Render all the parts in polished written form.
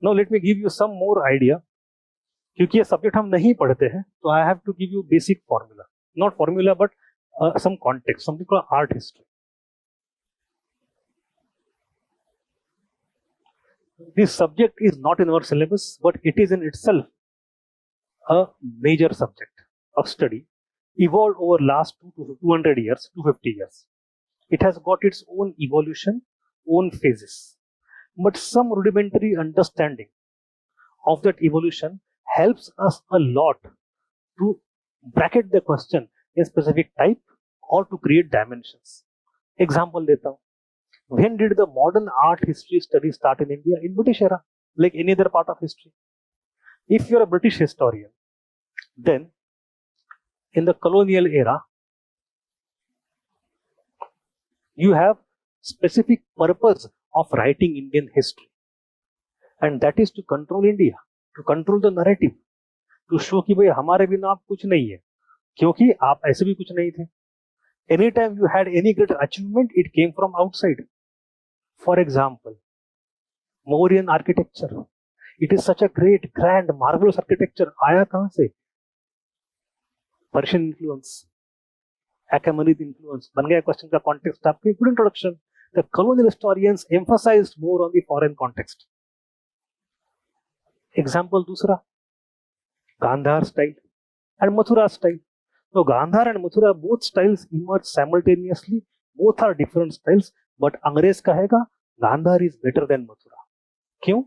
Now let me give you some more idea. क्योंकि ये subject हम नहीं पढ़ते हैं, तो I have to give you basic formula, not formula but some context, something called art history. This subject is not in our syllabus, but it is in itself a major subject of study, evolved over last 200 years, 250 years. It has got its own evolution, own phases, but some rudimentary understanding of that evolution helps us a lot to bracket the question in specific type or to create dimensions. Example देता हूँ. When did the modern art history study start in India? In British era, like any other part of history. If you are a British historian, then in the colonial era, you have specific purpose of writing Indian history, and that is to control India, to control the narrative, to show कि भाई हमारे बिना आप कुछ नहीं है, क्योंकि आप ऐसे भी कुछ नहीं थे. Anytime you had any great achievement, it came from outside. For example, Mauryan architecture. It is such a great, grand, marvelous architecture. आया कहाँ से? Persian influence, Achaemenid influence. बन गया question का context आपके. Good introduction. The colonial historians emphasized more on the foreign context. Example दूसरा, Gandhar style and Mathura style. So Gandhar and Mathura, both styles emerged simultaneously. Both are different styles, but अंग्रेज कहेगा Gandhar is better than Mathura. क्यों?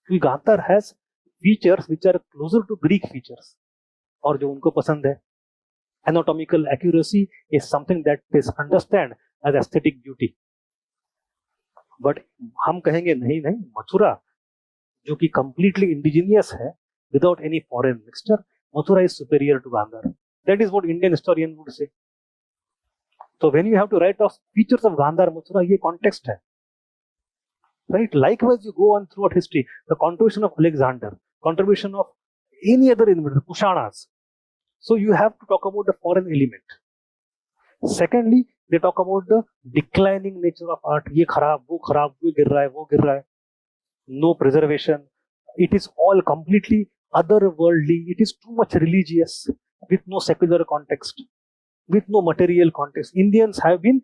क्योंकि Gandhar has features which are closer to Greek features, और जो उनको पसंद है. Anatomical accuracy is something that is understand as aesthetic beauty. But हम कहेंगे नहीं नहीं, मथुरा जो कि completely indigenous है, without any foreign mixture, Mathura is superior to Gandhar. That is what Indian historian would say. So when you have to write off features of Gandhar, Mathura, ये context है, right? Likewise, you go on throughout history, the contribution of Alexander, contribution of any other invader, Kushanas. So you have to talk about the foreign element. Secondly, they talk about the declining nature of art. ये खराब, वो गिर रहा है, वो गिर रहा है. No preservation. It is all completely otherworldly. It is too much religious, with no secular context, with no material context. Indians have been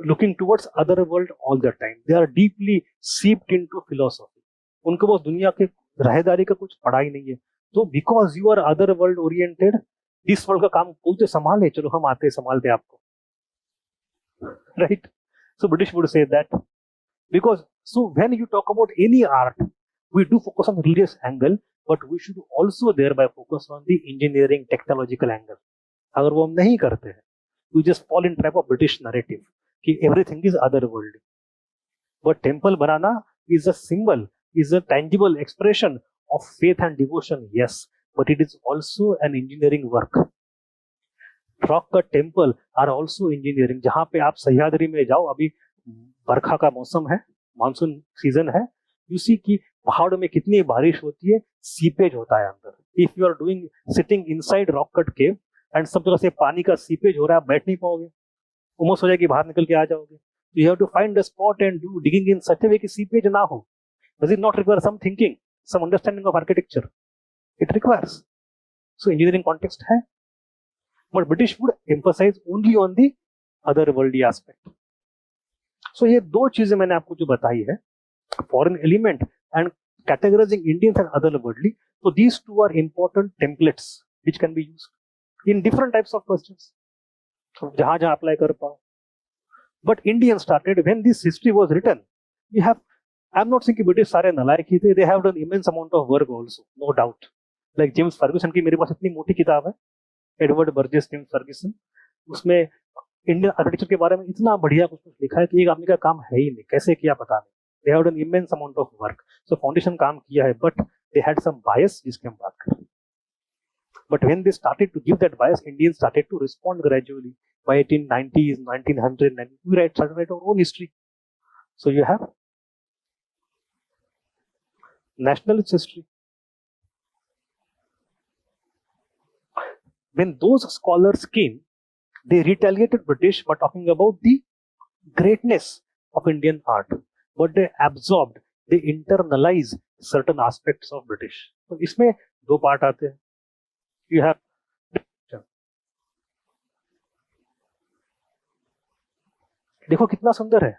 looking towards other world all the time. They are deeply seeped into philosophy. उनको बस दुनिया के राहदारी का कुछ पढ़ा ही नहीं है. तो because you are other world oriented, this world का काम कोई तो संभाले, चलो हम आते संभालते आपको, right? So British would say that, because so when you talk about any art, we do focus on religious angle, but we should also thereby focus on the engineering technological angle. अगर वो हम नहीं करते हैं, we just fall in trap of British narrative कि everything is otherworldly. But temple banana is a symbol, is a tangible expression of faith and devotion, yes, but it is also an engineering work. Rock cut temple are also engineering. जहाँ पे आप सह्याद्री में जाओ, अभी बरखा का मौसम है, monsoon season है, you see कि पहाड़ में कितनी बारिश होती है, सीपेज होता है अंदर. If you are doing sitting inside rock cut cave and सब जगह से पानी का सीपेज हो रहा है, आप बैठ नहीं पाओगे, उमस हो जाएगी, बाहर निकल के आ जाओगे. You have to find a spot and do digging in such a way कि सीपेज ना हो. Does it not require some thinking, some understanding of architecture? It requires. So engineering context है, but British would emphasize only on the otherworldly aspect. So ये दो चीजें मैंने आपको जो बताई है, foreign element and categorizing Indians and otherworldly. So these two are important templates which can be used in different types of questions. So जहाँ जहाँ apply कर पाओ. But Indian started when this history was written. We have, I'm not saying कि British सारे नालायक ही थे. They have done immense amount of work also, no doubt. Like James Ferguson की मेरे पास इतनी मोटी किताब है, एडवर्ड बर्जेस जेम्स फर्ग्यूसन, उसमें इंडियन आर्किटेक्चर के बारे में इतना बढ़िया कुछ लिखा है कि एक आदमी का काम है ही नहीं, कैसे किया पता नहीं. They have done immense amount of work. So foundation काम किया है, but they had some bias जिसके हम बात करें. But when they started to give that bias, Indians started to respond gradually. By 1890s, 1900, we started to write our own history. So you have nationalist history. When those scholars came, they retaliated British by talking about the greatness of Indian art, but they absorbed they internalize certain aspects of British. तो इसमें दो part आते हैं. You have देखो कितना सुंदर है,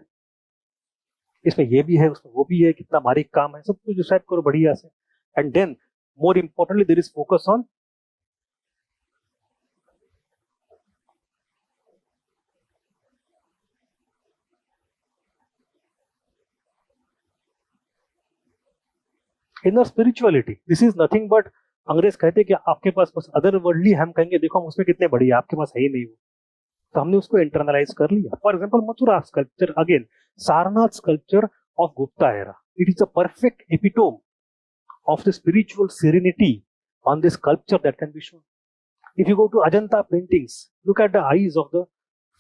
इसमें ये भी है, उसमें वो भी है, कितना बारीक काम है, सब कुछ डिसाइड करो बढ़िया से. And then more importantly there is focus on inner spirituality. This is nothing but, अंग्रेज कहते कि आपके पास बस अदर वर्ल्डली, हम कहेंगे देखो हम उसमें कितने बढ़िया, आपके पास है ही नहीं वो, तो हमने उसको इंटरनलाइज कर लिया. For example Mathura sculpture, again Sarnath sculpture of Gupta era. It is a perfect epitome of the spiritual serenity on this sculpture that can be shown. If you go to Ajanta paintings, look at the eyes of the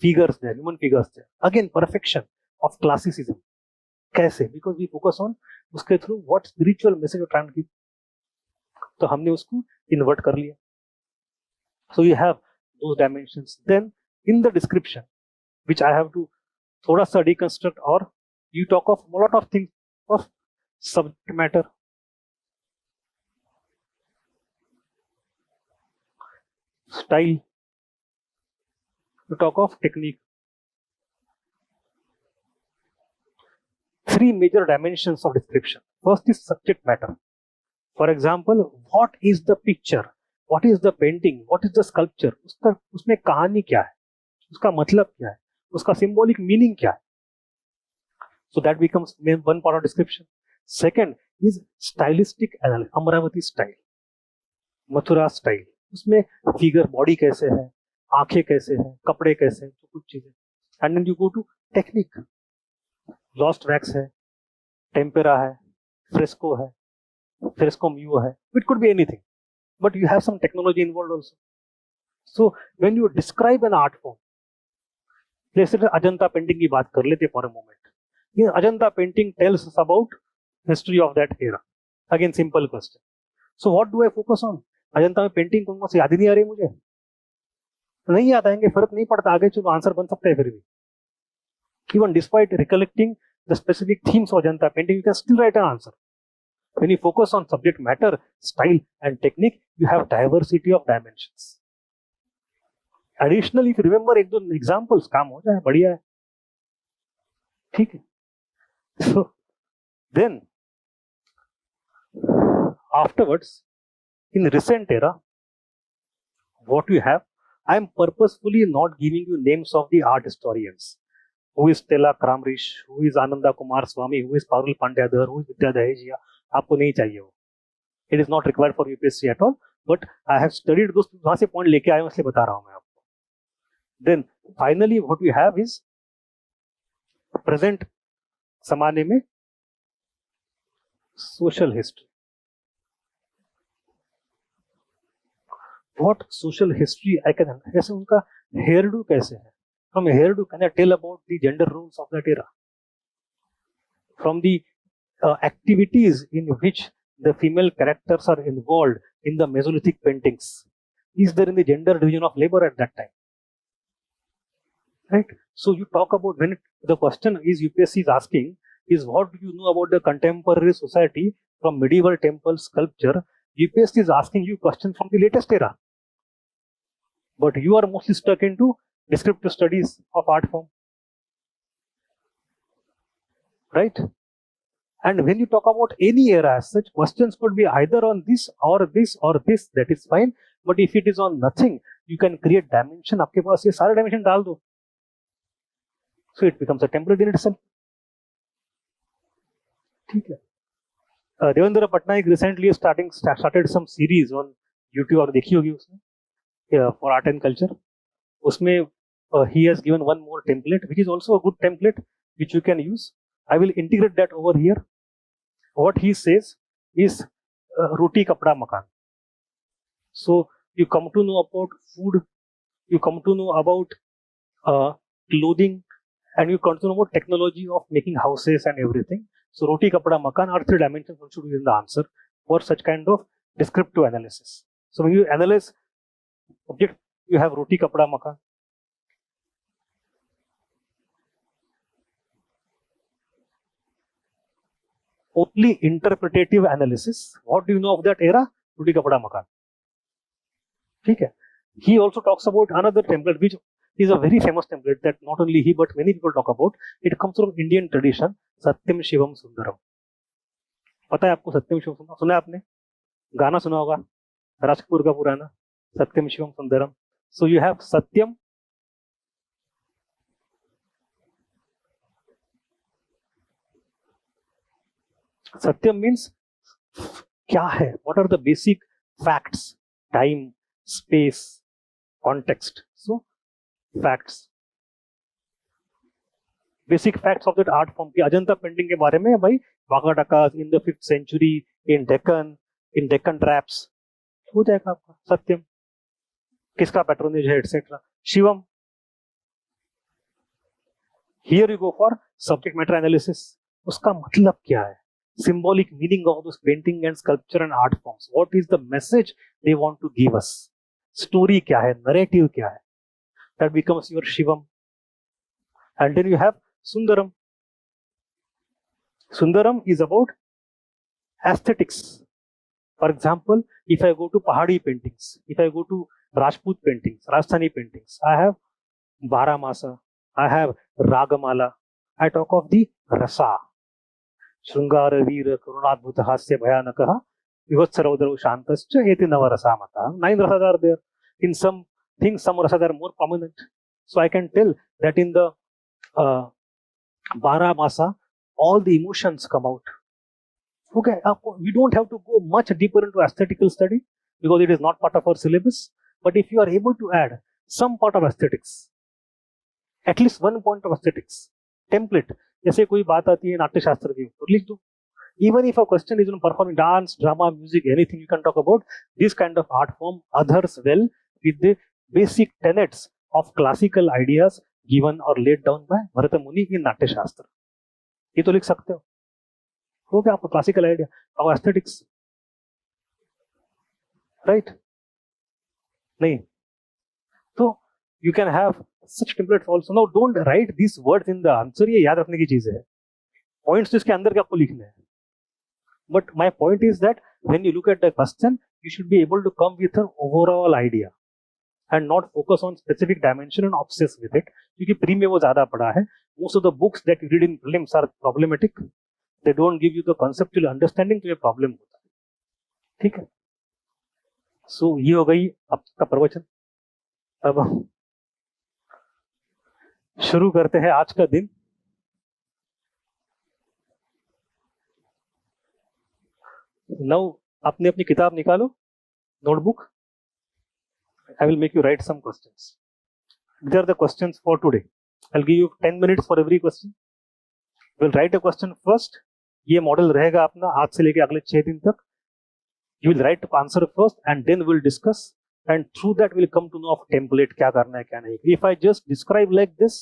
figures there, human figures there. Again, perfection of classicism. कैसे? Because we focus on उसके through what spiritual message you're trying to give. तो हमने उसको invert कर लिया. So you have those dimensions. Then in the description, which I have to थोड़ा सा deconstruct, or you talk of a lot of things of subject matter, style, you talk of technique. Three major dimensions of description. First is subject matter. For example, what is the picture, what is the painting, what is the sculpture, उसमें कहानी क्या है, उसका मतलब क्या है, उसका symbolic meaning क्या है. So that becomes one part of description. Second is stylistic analysis. Amravati style, Mathura style, उसमें फिगर, बॉडी कैसे है, आंखें कैसे हैं, कपड़े कैसे हैं, तो कुछ चीजें. And then you go to technique. Lost wax है, टेम्पेरा है, फ्रेस्को है, फ्रेस्को म्यू है, it could be anything, but you have some technology involved also. So when you describe an art form, जैसे अजंता पेंटिंग की बात कर लेते फॉर अ मोमेंट. ये Ajanta painting tells us about history of that era. Again, simple question. So what do I focus on? Ajanta में painting कौन सी याद ही नहीं आ रही मुझे, नहीं याद आएंगे, फर्क नहीं पड़ता, आगे चलो आंसर बन सकता है फिर भी. Even despite recollecting the specific themes of Ajanta painting, you can still write an answer. When you focus on subject matter, style and technique, you have diversity of dimensions. Additionally, if you remember एक दो examples, काम हो जाए, बढ़िया है, ठीक है. So then afterwards, in recent era, what you have, I am purposefully not giving you names of the art historians. Who is 𝗚𝗏 𝗪𝗏, who is Ananda Kumar Swamy, who is Parul Pandya, who is Vidya Dahejiya. आपको नहीं चाहिए वो. It is not required for UPSC at all. But I have studied those, वहां से point लेके आए, इसलिए बता रहा हूं मैं आपको. Then finally what we have is present जमाने में social history. What social history I can, जैसे उनका hairdo कैसे है. From hairdo, can I tell about the gender roles of that era? From the activities in which the female characters are involved in the Mesolithic paintings, is there in the gender division of labor at that time? Right? So you talk about, when the question is UPSC is asking is what do you know about the contemporary society from medieval temple sculpture, UPSC is asking you questions from the latest era. But you are mostly stuck into descriptive studies of art form. Right? And when you talk about any era as such, questions could be either on this or this or this, that is fine. But if it is on nothing, you can create dimension. आपके पास ये सारे dimension डाल दो. So it becomes a template in itself. ठीक है. Devendra Patnaik recently started some series on YouTube, और देखी होगी उसने, for art and culture. उसमें he has given one more template, which is also a good template, which you can use. I will integrate that over here. What he says is roti kapda makan. So you come to know about food, you come to know about clothing, and you come to know about technology of making houses and everything. So roti kapda makan are three dimensions one should use in the answer for such kind of descriptive analysis. So when you analyze object, you have roti kapda makan. only interpretative analysis. What do you know of that era? टूटी कपड़ा मकान. ठीक है. He also talks about another template which is a very famous template that not only he but many people talk about. It comes from Indian tradition, सत्यम शिवम सुंदरम. पता है आपको सत्यम शिवम सुंदरम? सुना है आपने? गाना सुना होगा राज कपूर का पुराना सत्यम Shivam Sundaram. So you have Satyam, Satyam means क्या है, what are the basic facts, time, space, context. So facts, basic facts of that art form. की अजंता पेंटिंग के बारे में भाई Wagah टकास in the 5th century in Deccan traps हो जाएगा आपका. सत्यम किसका पैट्रोनेज है etcetera. Shivam, here you go for subject matter analysis. उसका मतलब क्या है, symbolic meaning of those painting and sculpture and art forms. What is the message they want to give us? Story क्या है, narrative क्या है. That becomes your Shivam. And then you have Sundaram. Sundaram is about aesthetics. For example, if I go to Pahadi paintings, if I go to Rajput paintings, Rajasthani paintings, I have Baramasa, I have Ragamala. I talk of the Rasa. Shrungara Veera Karunadbhuta Hasya Bhayanakaha Vivatsaraudaru Shantascha Eti Navarasamata. 9 rasas are there. In some things, some rasas are more prominent. So I can tell that in the Baramasa, all the emotions come out. Okay, we don't have to go much deeper into aesthetical study because it is not part of our syllabus. But if you are able to add some part of aesthetics, at least one point of aesthetics, template, जैसे कोई बात आती है नाट्य शास्त्र की तो लिख दो. Even if a question is on performing dance, drama, music, anything, you can talk about this kind of art form adheres well with the basic tenets of classical ideas given or laid down by Bharata Muni in नाट्य शास्त्र. ये तो लिख सकते हो. हो गया आपका क्लासिकल आइडिया और एस्थेटिक्स, राइट? नहीं तो you can have such templates also. Now don't write these words in the answer. ये याद रखने की चीज है. Points तो इसके अंदर के आपको लिखने हैं. But my point is that when you look at the question, you should be able to come with an overall idea and not focus on specific dimension and obsess with it. क्योंकि pre में वो ज्यादा पढ़ा है. Most of the books that you read in prelims are problematic. They don't give you the conceptual understanding, तो ये problem होता है. ठीक है. So ये हो गई आपका प्रवचन. अब शुरू करते हैं आज का दिन. Now आपने अपनी किताब निकालो, notebook. I will make you write some questions. These are the questions for today. I'll give you 10 minutes for every question. We'll write a question first. ये मॉडल रहेगा अपना आज से लेके अगले 6 दिन तक. You will write the answer first and then we'll discuss, and through that we'll come to know of template क्या करना है क्या नहीं. If I just describe like this,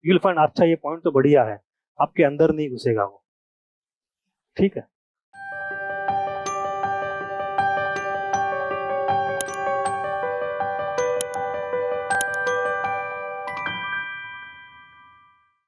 you will find अच्छा ये पॉइंट तो बढ़िया है, आपके अंदर नहीं घुसेगा वो. ठीक है.